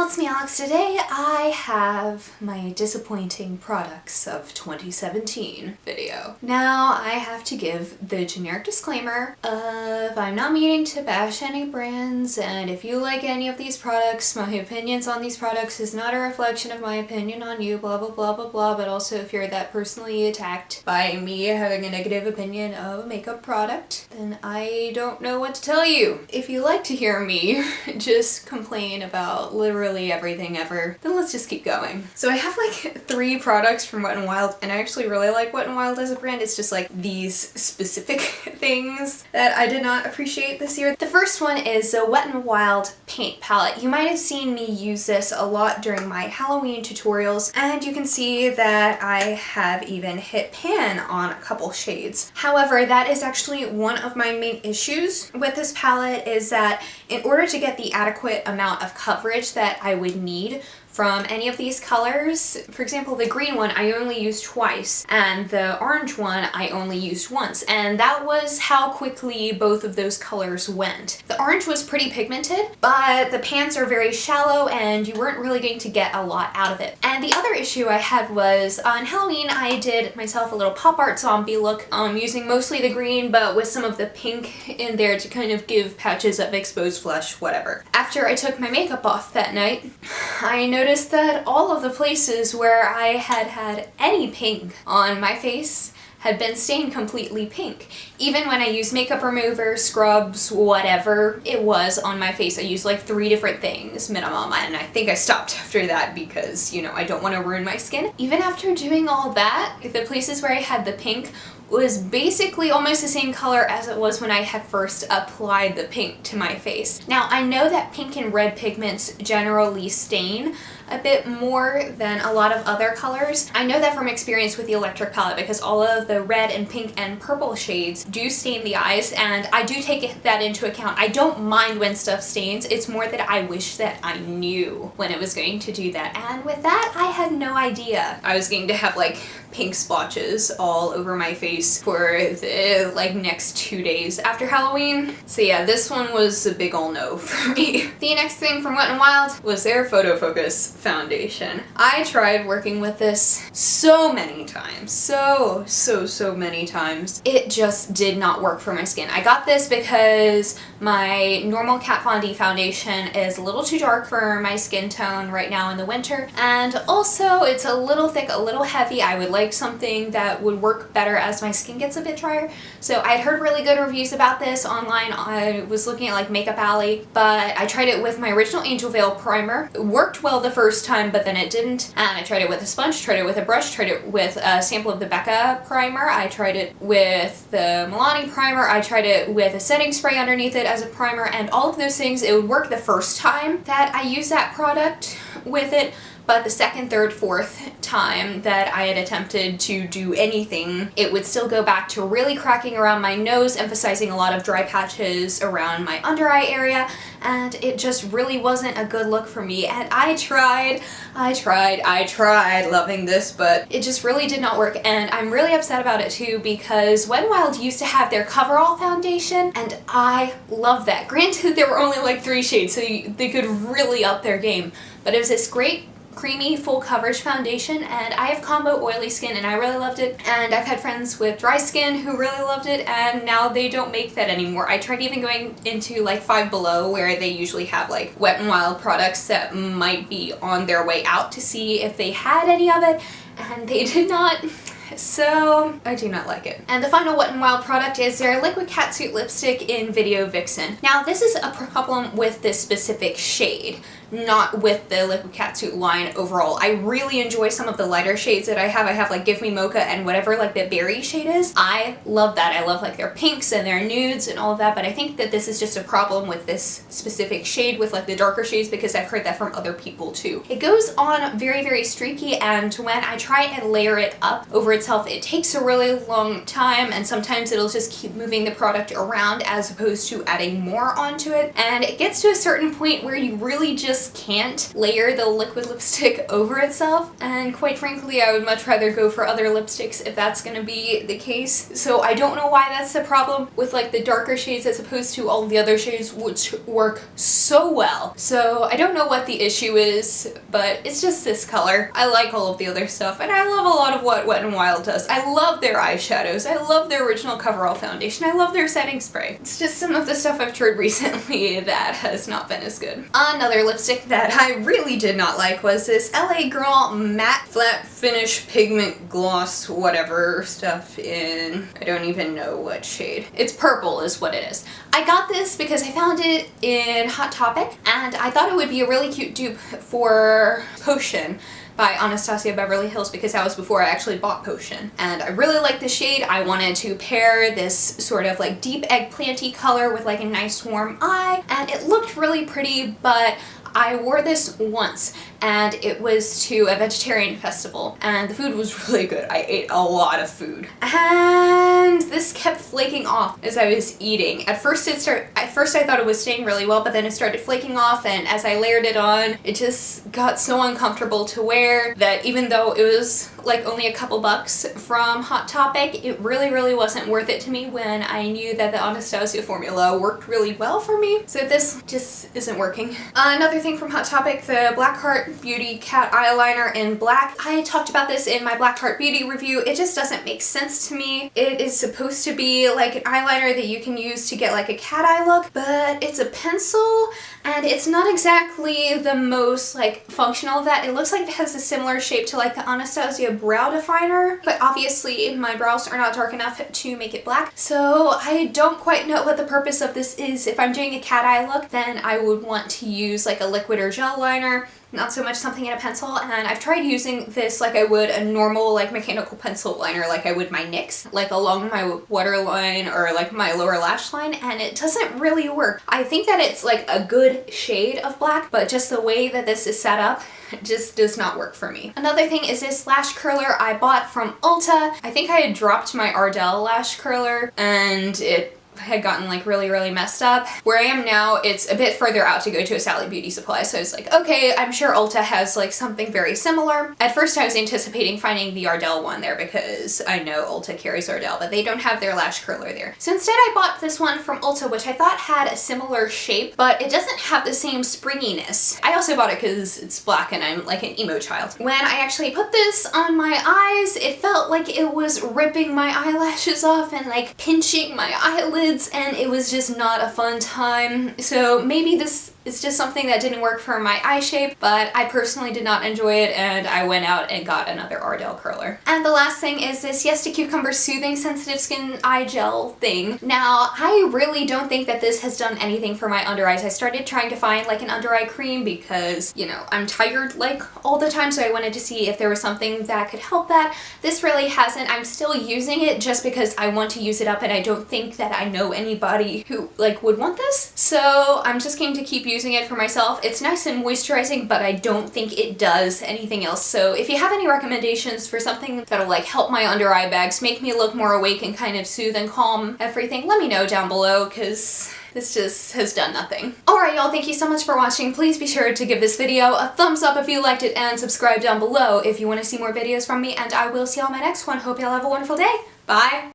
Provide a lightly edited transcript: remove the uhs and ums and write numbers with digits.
y'all, it's me Alex. Today I have my disappointing products of 2017 video. Now I have to give the generic disclaimer of I'm not meaning to bash any brands, and if you like any of these products, my opinions on these products is not a reflection of my opinion on you, blah blah blah blah blah, but also if you're that personally attacked by me having a negative opinion of a makeup product, then I don't know what to tell you. If you like to hear me just complain about literally everything ever, then let's just keep going. So I have like 3 products from Wet n Wild, and I actually really like Wet n Wild as a brand. It's just like these specific things that I did not appreciate this year. The first one is the Wet n Wild paint palette. You might have seen me use this a lot during my Halloween tutorials, and you can see that I have even hit pan on a couple shades. However, that is actually one of my main issues with this palette, is that in order to get the adequate amount of coverage that I would need from any of these colors, for example, the green one I only used twice, and the orange one I only used once, and that was how quickly both of those colors went. The orange was pretty pigmented, but the pans are very shallow and you weren't really going to get a lot out of it. And the other issue I had was on Halloween I did myself a little pop art zombie look, using mostly the green but with some of the pink in there to kind of give patches of exposed flesh, whatever. After I took my makeup off that night, I noticed that all of the places where I had had any pink on my face had been stained completely pink. Even when I used makeup remover, scrubs, whatever it was on my face. I used like 3 different things minimum, and I think I stopped after that because, you know, I don't want to ruin my skin. Even after doing all that, the places where I had the pink was basically almost the same color as it was when I had first applied the pink to my face. Now, I know that pink and red pigments generally stain a bit more than a lot of other colors. I know that from experience with the electric palette because all of the red and pink and purple shades do stain the eyes, and I do take that into account. I don't mind when stuff stains, it's more that I wish that I knew when it was going to do that, and with that I had no idea. I was going to have like pink splotches all over my face for the like next 2 days after Halloween. So yeah, this one was a big ol' no for me. The next thing from Wet n Wild was their Photo Focus foundation. I tried working with this so many times, so many times. It just did not work for my skin. I got this because my normal Kat Von D foundation is a little too dark for my skin tone right now in the winter, and also it's a little thick, a little heavy. I would like something that would work better as my skin gets a bit drier. So I had heard really good reviews about this online. I was looking at like Makeup Alley, but I tried it with my original Angel Veil primer. It worked well the first time, but then it didn't. And I tried it with a sponge, tried it with a brush, tried it with a sample of the Becca primer. I tried it with the Milani primer. I tried it with a setting spray underneath it as a primer, and all of those things, it would work the first time that I used that product with it, but the second, third, fourth time that I had attempted to do anything, it would still go back to really cracking around my nose, emphasizing a lot of dry patches around my under eye area, and it just really wasn't a good look for me. And I tried loving this, but it just really did not work, and I'm really upset about it too because Wet n Wild used to have their Coverall foundation, and I love that. Granted, there were only like 3 shades, so they could really up their game, but it was this great creamy full coverage foundation, and I have combo oily skin and I really loved it, and I've had friends with dry skin who really loved it, and now they don't make that anymore. I tried even going into like Five Below, where they usually have like Wet n Wild products that might be on their way out, to see if they had any of it, and they did not. So I do not like it. And the final Wet n Wild product is their Liquid Catsuit Lipstick in Video Vixen. Now this is a problem with this specific shade, not with the Liquid Catsuit line overall. I really enjoy some of the lighter shades that I have. I have like Give Me Mocha and whatever like the berry shade is. I love that. I love like their pinks and their nudes and all of that, but I think that this is just a problem with this specific shade with like the darker shades, because I've heard that from other people too. It goes on very streaky, and when I try and layer it up over itself, it takes a really long time, and sometimes it'll just keep moving the product around as opposed to adding more onto it. And it gets to a certain point where you really just can't layer the liquid lipstick over itself. And quite frankly, I would much rather go for other lipsticks if that's gonna be the case. So I don't know why that's the problem with like the darker shades as opposed to all the other shades, which work so well. So I don't know what the issue is, but it's just this color. I like all of the other stuff, and I love a lot of what Wet n Wild does. I love their eyeshadows. I love their original CoverAll foundation. I love their setting spray. It's just some of the stuff I've tried recently that has not been as good. Another lipstick that I really did not like was this LA Girl Matte Flat Finish Pigment Gloss whatever stuff in, I don't even know what shade. It's purple is what it is. I got this because I found it in Hot Topic, and I thought it would be a really cute dupe for Potion by Anastasia Beverly Hills, because that was before I actually bought Potion. And I really like the shade. I wanted to pair this sort of like deep eggplanty color with like a nice warm eye, and it looked really pretty, but I wore this once, and it was to a vegetarian festival, and the food was really good. I ate a lot of food, and this kept flaking off as I was eating. At first I thought it was staying really well, but then it started flaking off, and as I layered it on, it just got so uncomfortable to wear that even though it was like only a couple bucks from Hot Topic, it really wasn't worth it to me when I knew that the Anastasia formula worked really well for me. So this just isn't working. Another thing from Hot Topic, the Blackheart Beauty Cat Eyeliner in black. I talked about this in my Blackheart Beauty review. It just doesn't make sense to me. It is supposed to be like an eyeliner that you can use to get like a cat eye look, but it's a pencil, and it's not exactly the most like functional of that. It looks like it has a similar shape to like the Anastasia Brow Definer, but obviously my brows are not dark enough to make it black, so I don't quite know what the purpose of this is. If I'm doing a cat eye look, then I would want to use like a liquid or gel liner, not so much something in a pencil. And I've tried using this like I would a normal like mechanical pencil liner, like I would my NYX, like along my waterline or like my lower lash line, and it doesn't really work. I think that it's like a good shade of black, but just the way that this is set up just does not work for me. Another thing is this lash curler I bought from Ulta. I think I had dropped my Ardell lash curler, and it had gotten like really messed up. Where I am now, it's a bit further out to go to a Sally Beauty Supply, so I was like, okay, I'm sure Ulta has like something very similar. At first I was anticipating finding the Ardell one there because I know Ulta carries Ardell, but they don't have their lash curler there. So instead I bought this one from Ulta, which I thought had a similar shape, but it doesn't have the same springiness. I also bought it because it's black and I'm like an emo child. When I actually put this on my eyes, it felt like it was ripping my eyelashes off and like pinching my eyelids, and it was just not a fun time. So maybe this is just something that didn't work for my eye shape, but I personally did not enjoy it, and I went out and got another Ardell curler. And the last thing is this Yes to Cucumber Soothing Sensitive Skin Eye Gel thing. Now, I really don't think that this has done anything for my under eyes. I started trying to find like an under eye cream because, you know, I'm tired like all the time, so I wanted to see if there was something that could help that. This really hasn't. I'm still using it just because I want to use it up, and I don't think that I know anybody who like would want this. So I'm just going to keep using it for myself. It's nice and moisturizing, but I don't think it does anything else. So if you have any recommendations for something that'll like help my under eye bags, make me look more awake and kind of soothe and calm everything, let me know down below, because this just has done nothing. Alright y'all, thank you so much for watching. Please be sure to give this video a thumbs up if you liked it, and subscribe down below if you want to see more videos from me, and I will see y'all in my next one. Hope y'all have a wonderful day. Bye!